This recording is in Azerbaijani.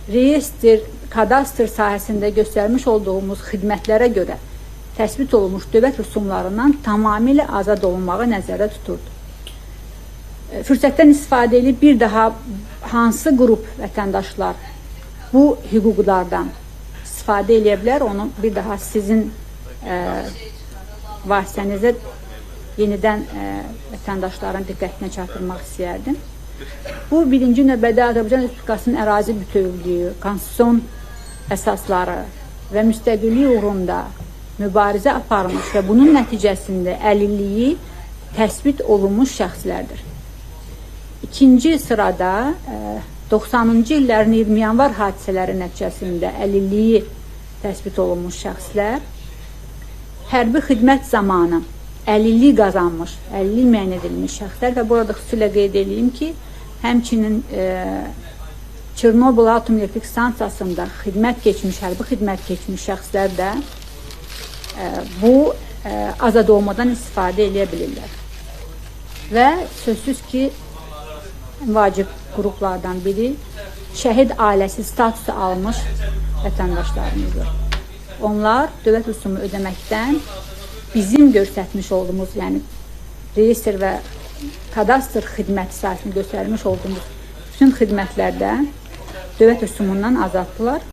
reyestr, kadastr sahəsində göstərmiş olduğumuz xidmətlərə görə təsbit olunmuş dövlət rüsumlarından tamamilə azad olunmağı nəzərdə tuturdu. Fürsətdən istifadə edib bir daha hansı qrup vətəndaşlar bu hüquqlardan istifadə edə bilər, onu bir daha sizin vasitənizə yenidən vətəndaşların diqqətinə çatdırmaq istəyərdim. Bu, birinci növbədə Azərbaycan Respublikasının ərazi bütövlüyü, konstitusiyon əsasları və müstəqillik uğrunda mübarizə aparmış və bunun nəticəsində əlilliyi təsbit olunmuş şəxslərdir. İkinci sırada 90-cı illərin 20 yanvar hadisələri nəticəsində əlilliyi təsbit olunmuş şəxslər, hərbi xidmət zamanı əlillik qazanmış, əlillik müəyyən edilmiş şəxslər və burada xüsusilə qeyd edeyim ki, həmçinin Çernobıl Atom Elektrik Stansiyasında xidmət keçmiş, hərbi xidmət keçmiş şəxslər də bu azad olmadan istifadə edə bilirlər. Və sözsüz ki, vacib qruplardan biri şəhid ailəsi statusu almış vətəndaşlarımızdır. Onlar dövlət rüsumu ödəməkdən bizim göstərmiş olduğumuz, yəni reyestr və kadastr xidməti sahəsində göstərmiş olduğumuz bütün xidmətlərdə dövlət rüsumundan azaddılar.